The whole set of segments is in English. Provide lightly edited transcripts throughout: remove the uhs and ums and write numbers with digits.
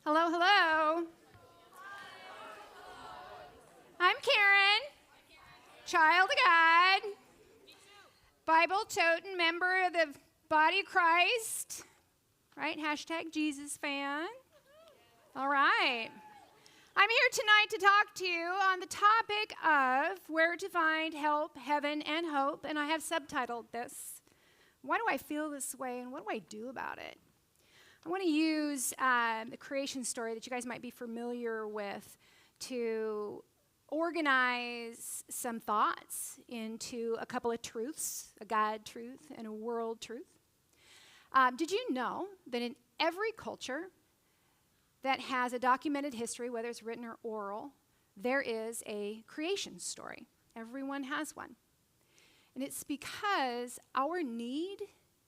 Hello, hello. I'm Karen, child of God, Bible toting member of the body of Christ, right? Hashtag Jesus fan. All right. I'm here tonight to talk to you on the topic of where to find help, heaven, and hope, and I have subtitled this, Why Do I Feel This Way, and What Do I Do About It? I want to use the creation story that you guys might be familiar with to organize some thoughts into a couple of truths, a God truth and a world truth. Did you know that in every culture that has a documented history, whether it's written or oral, there is a creation story? Everyone has one. And it's because our need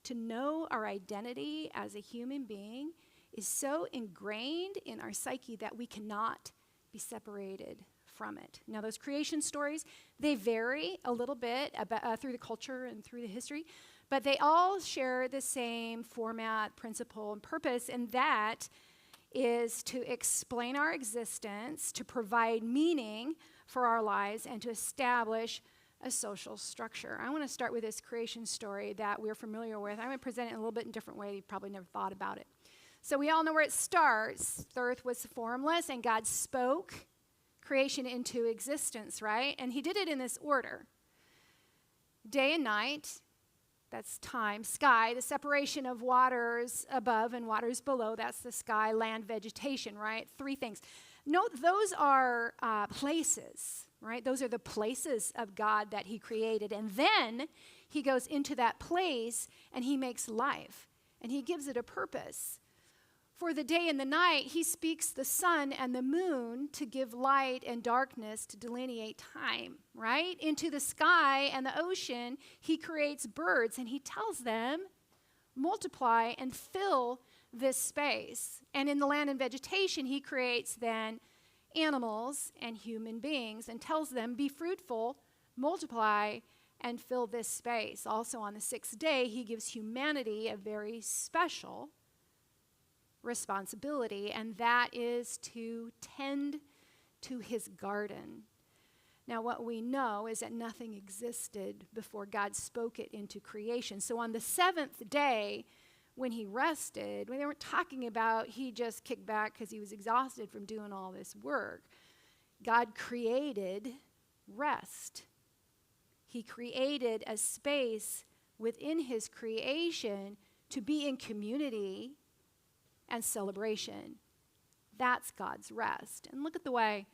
to know our identity as a human being is so ingrained in our psyche that we cannot be separated from it. Now, those creation stories, they vary a little bit through the culture and through the history, but they all share the same format, principle, and purpose, and that is to explain our existence, to provide meaning for our lives, and to establish a social structure. I want to start with this creation story that we're familiar with. I'm going to present it in a little bit in a different way. You probably never thought about it. So we all know where it starts. The earth was formless, and God spoke creation into existence, right? And he did it in this order. Day and night, that's time. Sky, the separation of waters above and waters below, that's the sky. Land, vegetation, right? Three things. Note, those are places, right? Those are the places of God that he created. And then he goes into that place and he makes life. And he gives it a purpose. For the day and the night, he speaks the sun and the moon to give light and darkness to delineate time, right? Into the sky and the ocean, he creates birds and he tells them, multiply and fill this space. And in the land and vegetation, he creates then animals and human beings and tells them, be fruitful, multiply, and fill this space. Also on the sixth day, he gives humanity a very special responsibility, and that is to tend to his garden. Now, what we know is that nothing existed before God spoke it into creation. So on the seventh day, when he rested, when they weren't talking about he just kicked back because he was exhausted from doing all this work. God created rest. He created a space within his creation to be in community and celebration. That's God's rest. And look at the way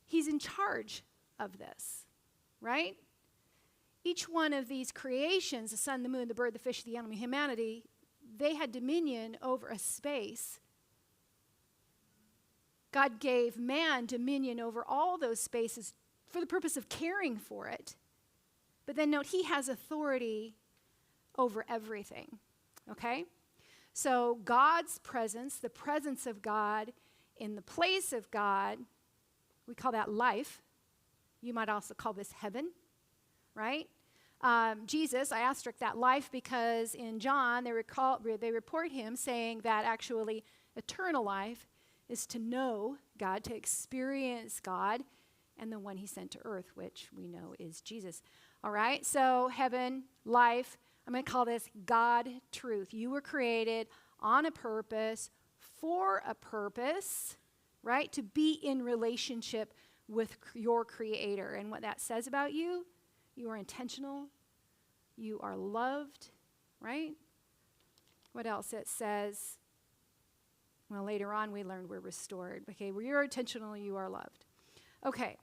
he's in charge of this, right? Each one of these creations, the sun, the moon, the bird, the fish, the animal, humanity, they had dominion over a space. God gave man dominion over all those spaces for the purpose of caring for it. But then note, he has authority over everything, okay? So God's presence, the presence of God in the place of God, we call that life. You might also call this heaven, right? Jesus, I asterisk that life because in John they report him saying that actually eternal life is to know God, to experience God, and the one he sent to earth, which we know is Jesus. All right, so heaven, life, I'm going to call this God truth. You were created on a purpose, for a purpose, right? To be in relationship with your creator. And what that says about you, you are intentional, you are loved, right? What else it says? Well, later on we learned we're restored. Okay, well, you're intentional, you are loved. Okay.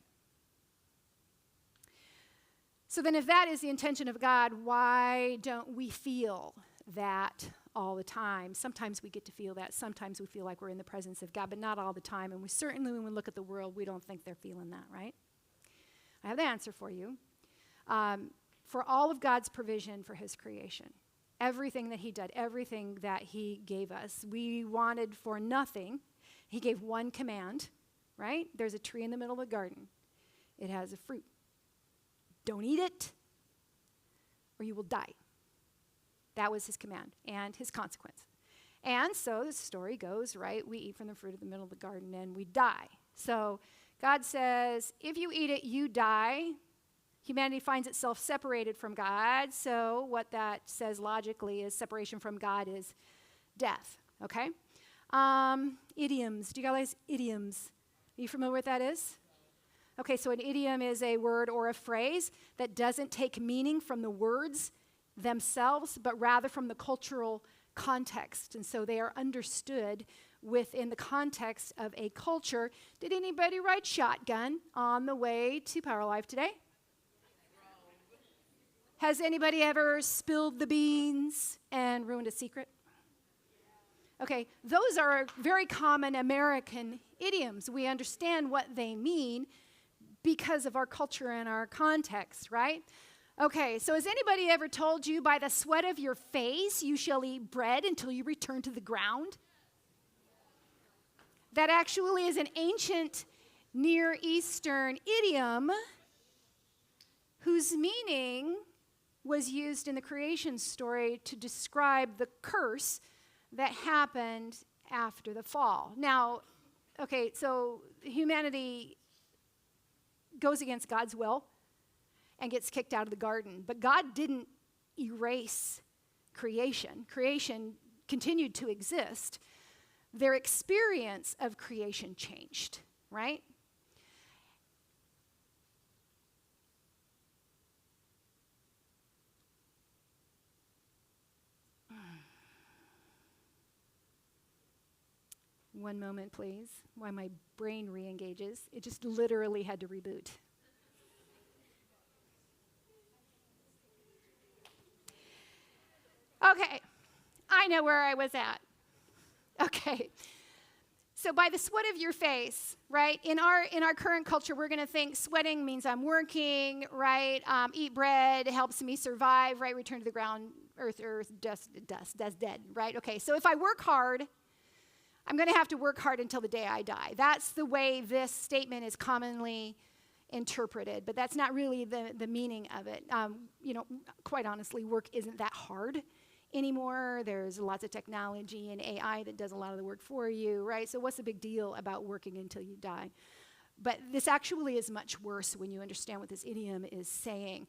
So then if that is the intention of God, why don't we feel that all the time? Sometimes we get to feel that. Sometimes we feel like we're in the presence of God, but not all the time. And we certainly, when we look at the world, we don't think they're feeling that, right? I have the answer for you. For all of God's provision for his creation, everything that he did, everything that he gave us, we wanted for nothing. He gave one command, right? There's a tree in the middle of the garden. It has a fruit. Don't eat it, or you will die. That was his command and his consequence. And so the story goes, right, we eat from the fruit of the middle of the garden and we die. So God says, if you eat it, you die. Humanity finds itself separated from God. So what that says logically is separation from God is death, okay? Idioms. Do you guys idioms? Are you familiar with what that is? Okay, so an idiom is a word or a phrase that doesn't take meaning from the words themselves, but rather from the cultural context. And so they are understood within the context of a culture. Did anybody ride shotgun on the way to PowerLife today? Has anybody ever spilled the beans and ruined a secret? Okay, those are very common American idioms. We understand what they mean because of our culture and our context, right? Okay, so has anybody ever told you, by the sweat of your face you shall eat bread until you return to the ground? That actually is an ancient Near Eastern idiom whose meaning was used in the creation story to describe the curse that happened after the fall. Now, okay, so humanity goes against God's will and gets kicked out of the garden. But God didn't erase creation. Creation continued to exist. Their experience of creation changed, right? One moment, please, while my brain re-engages. It just literally had to reboot. Okay, I know where I was at. Okay, so by the sweat of your face, right? In our current culture, we're going to think sweating means I'm working, right? Eat bread helps me survive, right? Return to the ground, earth, dust, that's dead, right? Okay, so if I work hard, I'm going to have to work hard until the day I die. That's the way this statement is commonly interpreted, but that's not really the meaning of it. Quite honestly, work isn't that hard anymore. There's lots of technology and AI that does a lot of the work for you, right? So what's the big deal about working until you die? But this actually is much worse when you understand what this idiom is saying.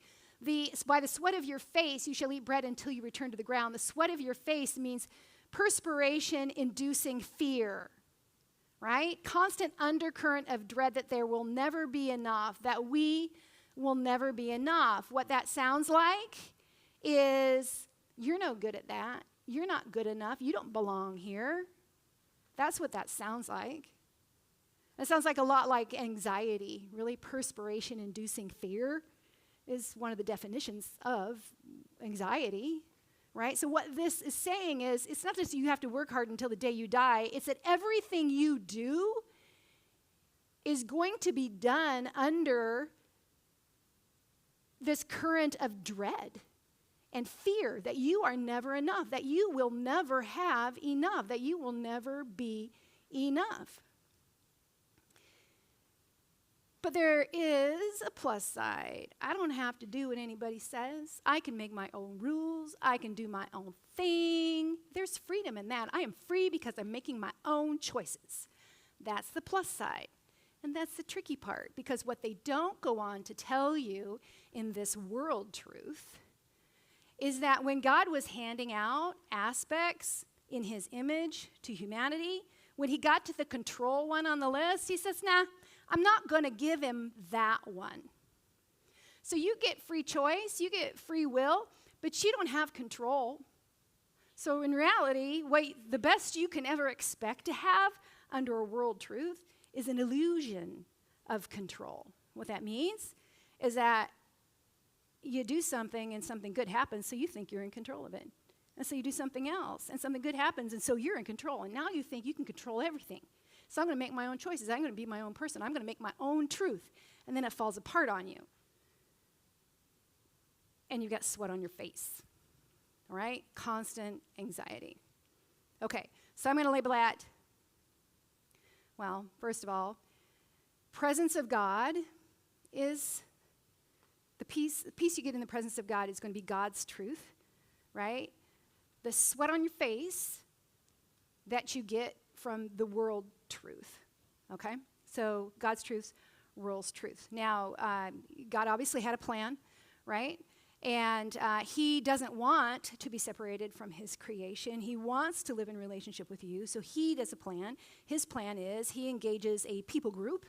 By the sweat of your face, you shall eat bread until you return to the ground. The sweat of your face means perspiration-inducing fear, right? Constant undercurrent of dread that there will never be enough, that we will never be enough. What that sounds like is, you're no good at that. You're not good enough. You don't belong here. That's what that sounds like. It sounds like a lot like anxiety. Really, perspiration-inducing fear is one of the definitions of anxiety. Right? So what this is saying is, it's not just you have to work hard until the day you die, it's that everything you do is going to be done under this current of dread and fear that you are never enough, that you will never have enough, that you will never be enough. But there is a plus side. I don't have to do what anybody says. I can make my own rules. I can do my own thing. There's freedom in that. I am free because I'm making my own choices. That's the plus side. And that's the tricky part, because what they don't go on to tell you in this world truth is that when God was handing out aspects in his image to humanity, when he got to the control one on the list, he says, nah, I'm not going to give him that one. So you get free choice, you get free will, but you don't have control. So in reality, the best you can ever expect to have under a world truth is an illusion of control. What that means is that you do something and something good happens, so you think you're in control of it. And so you do something else, and something good happens, and so you're in control. And now you think you can control everything. So I'm going to make my own choices. I'm going to be my own person. I'm going to make my own truth. And then it falls apart on you. And you've got sweat on your face. All right? Constant anxiety. Okay, so I'm going to label that, well, first of all, presence of God is the peace you get in the presence of God is going to be God's truth, right? The sweat on your face that you get from the world truth, okay? So God's truth, world's truth. Now, God obviously had a plan, right? And he doesn't want to be separated from his creation. He wants to live in relationship with you, so he does a plan. His plan is he engages a people group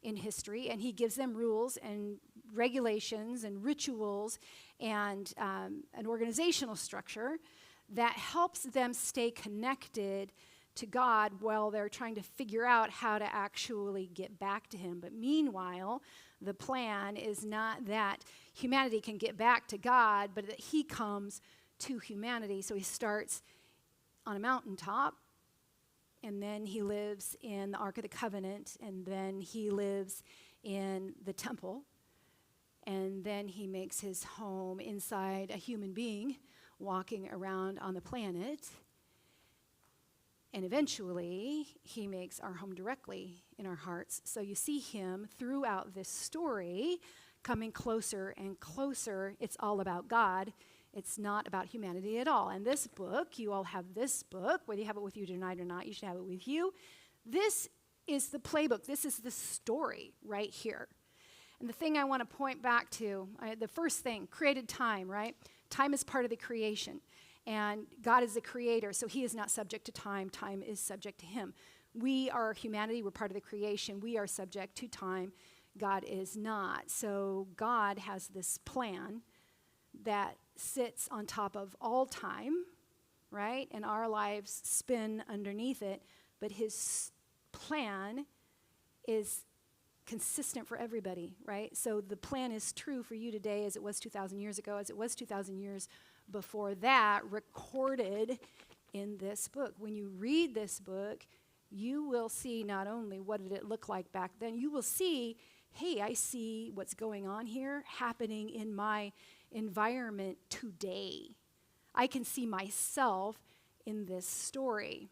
in history, and he gives them rules and regulations and rituals and an organizational structure that helps them stay connected to God while they're trying to figure out how to actually get back to him. But meanwhile, the plan is not that humanity can get back to God, but that he comes to humanity. So he starts on a mountaintop, and then he lives in the Ark of the Covenant, and then he lives in the temple, and then he makes his home inside a human being walking around on the planet. And eventually, he makes our home directly in our hearts. So you see him throughout this story coming closer and closer. It's all about God. It's not about humanity at all. And this book, you all have this book, whether you have it with you tonight or not, you should have it with you. This is the playbook. This is the story right here. And the thing I want to point back to, the first thing, created time, right? Time is part of the creation. And God is the creator, so he is not subject to time. Time is subject to him. We are humanity. We're part of the creation. We are subject to time. God is not. So God has this plan that sits on top of all time, right? And our lives spin underneath it. But his plan is consistent for everybody, right? So the plan is true for you today as it was 2,000 years ago, as it was 2,000 years before that, recorded in this book. When you read this book, you will see not only what did it look like back then, you will see, hey, I see what's going on here happening in my environment today. I can see myself in this story.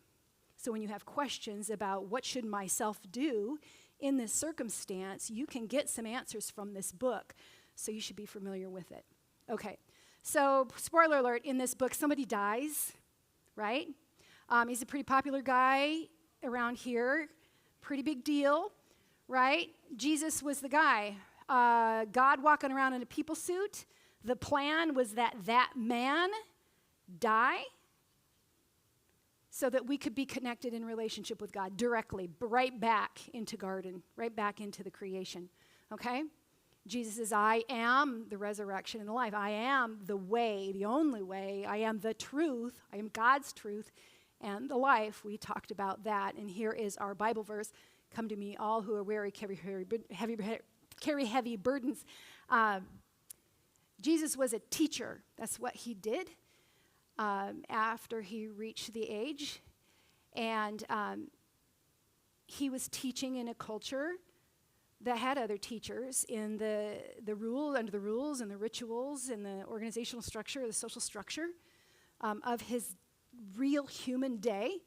So when you have questions about what should myself do in this circumstance, you can get some answers from this book. So you should be familiar with it. Okay. So, spoiler alert, in this book, somebody dies, right? He's a pretty popular guy around here, pretty big deal, right? Jesus was the guy. God walking around in a people suit. The plan was that that man die so that we could be connected in relationship with God directly, right back into garden, right back into the creation, okay? Jesus says, I am the resurrection and the life. I am the way, the only way. I am the truth. I am God's truth and the life. We talked about that. And here is our Bible verse. Come to me, all who are weary, carry heavy burdens. Jesus was a teacher. That's what he did after he reached the age. And he was teaching in a culture that had other teachers in the rules and the rituals and the organizational structure, the social structure of his real human day.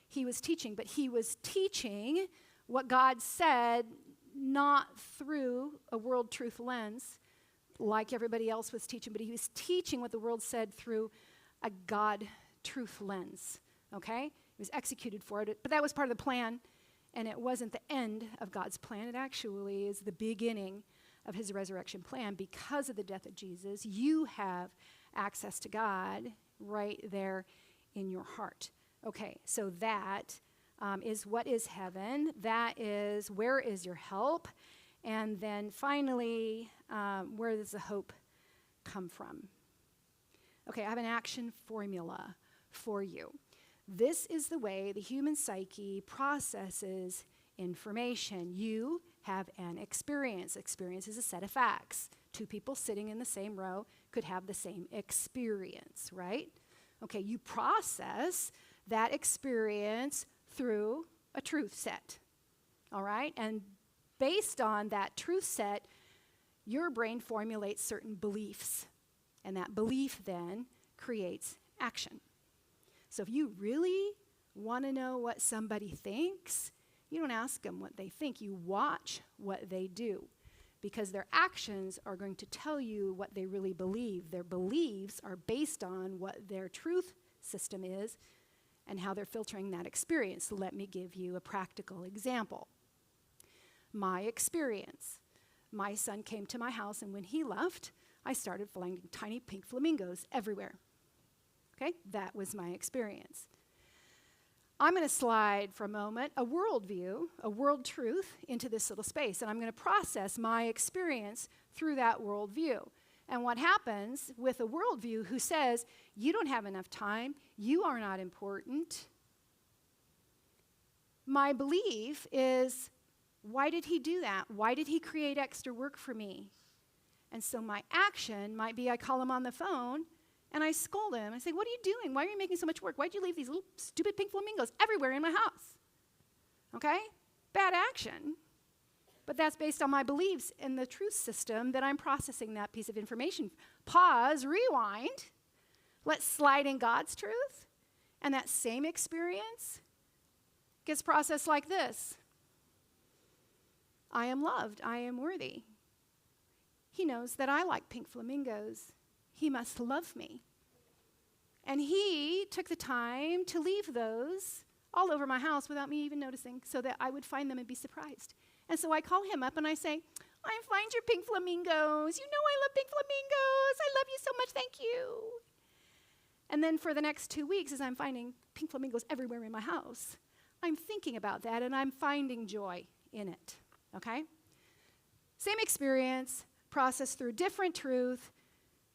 He was teaching, but he was teaching what God said, not through a world truth lens like everybody else was teaching, but he was teaching what the world said through a God truth lens, okay? He was executed for it, but that was part of the plan. And it wasn't the end of God's plan. It actually is the beginning of his resurrection plan. Because of the death of Jesus, you have access to God right there in your heart. Okay, so that is what is heaven. That is where is your help. And then finally, where does the hope come from? Okay, I have an action formula for you. This is the way the human psyche processes information. You have an experience. Experience is a set of facts. Two people sitting in the same row could have the same experience, right? Okay, you process that experience through a truth set, all right? And based on that truth set, your brain formulates certain beliefs, and that belief then creates action. So if you really want to know what somebody thinks, you don't ask them what they think. You watch what they do, because their actions are going to tell you what they really believe. Their beliefs are based on what their truth system is, and how they're filtering that experience. So let me give you a practical example. My experience. My son came to my house, and when he left, I started finding tiny pink flamingos everywhere. Okay, that was my experience. I'm going to slide for a moment a worldview, a world truth, into this little space, and I'm going to process my experience through that worldview. And what happens with a worldview who says, you don't have enough time, you are not important, my belief is, why did he do that? Why did he create extra work for me? And so my action might be I call him on the phone, and I scold him. I say, what are you doing? Why are you making so much work? Why'd you leave these little stupid pink flamingos everywhere in my house? Okay? Bad action. But that's based on my beliefs in the truth system that I'm processing that piece of information. Pause, rewind. Let's slide in God's truth. And that same experience gets processed like this. I am loved. I am worthy. He knows that I like pink flamingos. He must love me. And he took the time to leave those all over my house without me even noticing so that I would find them and be surprised. And so I call him up and I say, I find your pink flamingos. You know I love pink flamingos. I love you so much. Thank you. And then for the next 2 weeks, as I'm finding pink flamingos everywhere in my house, I'm thinking about that and I'm finding joy in it. Okay? Same experience, processed through different truth,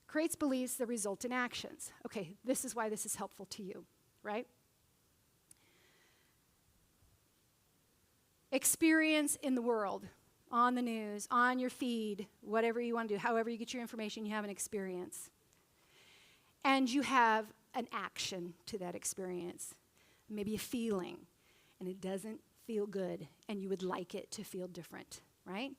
creates beliefs that result in actions. Okay, this is why this is helpful to you, right? Experience in the world, on the news, on your feed, whatever you want to do, however you get your information, you have an experience. And you have an action to that experience, maybe a feeling, and it doesn't feel good, and you would like it to feel different, right?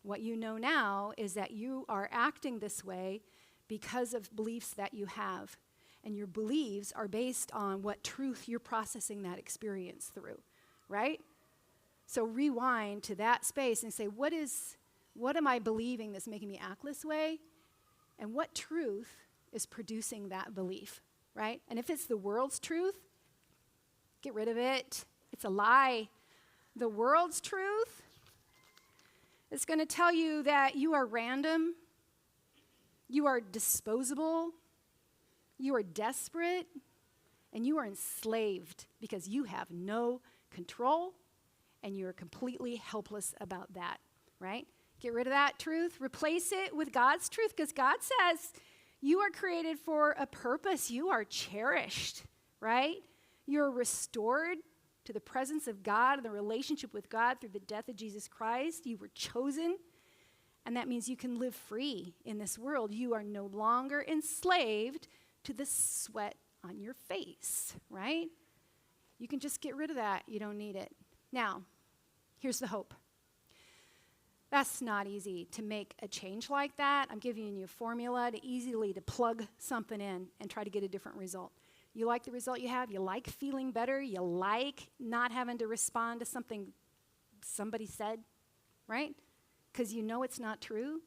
What you know now is that you are acting this way because of beliefs that you have, and your beliefs are based on what truth you're processing that experience through, right? So rewind to that space and say, what am I believing that's making me act this way? And what truth is producing that belief, right? And if it's the world's truth, get rid of it. It's a lie. The world's truth is going to tell you that you are random, you are disposable, you are desperate, and you are enslaved because you have no control and you're completely helpless about that, right? Get rid of that truth, replace it with God's truth, because God says you are created for a purpose. You are cherished, right? You're restored to the presence of God and the relationship with God through the death of Jesus Christ. You were chosen, and that means you can live free in this world. You are no longer enslaved to the sweat on your face, right? You can just get rid of that. You don't need it. Now, here's the hope. That's not easy to make a change like that. I'm giving you a formula to plug something in and try to get a different result. You like the result you have? You like feeling better? You like not having to respond to something somebody said, right? Because you know it's not true.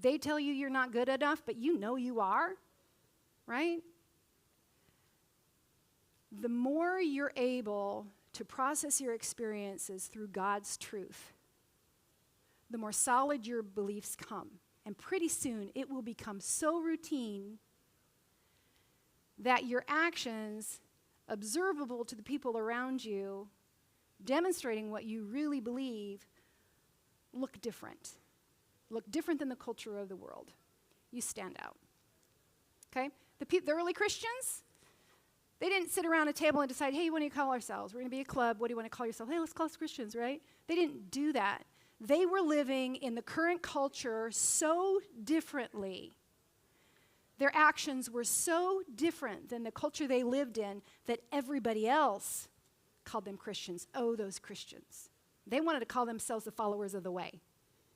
They tell you you're not good enough, but you know you are, right? The more you're able to process your experiences through God's truth, the more solid your beliefs come. And pretty soon it will become so routine that your actions, observable to the people around you, demonstrating what you really believe, look different than the culture of the world. You stand out. Okay? The early Christians, they didn't sit around a table and decide, hey, what do you call ourselves? We're going to be a club. What do you want to call yourself? Hey, let's call us Christians, right? They didn't do that. They were living in the current culture so differently. Their actions were so different than the culture they lived in that everybody else called them Christians. Oh, those Christians. They wanted to call themselves the followers of the way.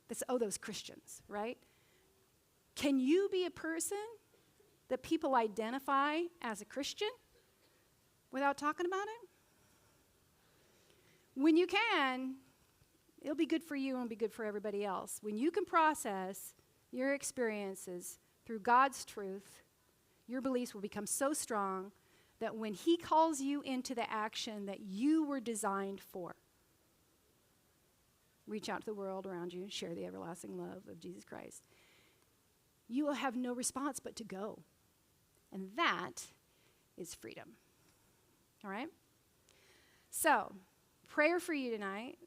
They said, oh, those Christians, right? Can you be a person that people identify as a Christian without talking about it? When you can, it'll be good for you and be good for everybody else. When you can process your experiences through God's truth, your beliefs will become so strong that when he calls you into the action that you were designed for, reach out to the world around you, share the everlasting love of Jesus Christ, you will have no response but to go. And that is freedom. All right? So, prayer for you tonight.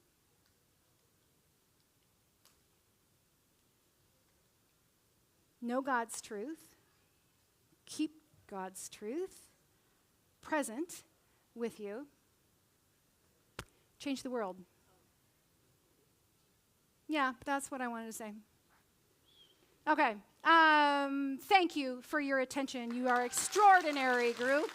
Know God's truth. Keep God's truth present with you. Change the world. Yeah, that's what I wanted to say. Okay. Thank you for your attention. You are extraordinary, group.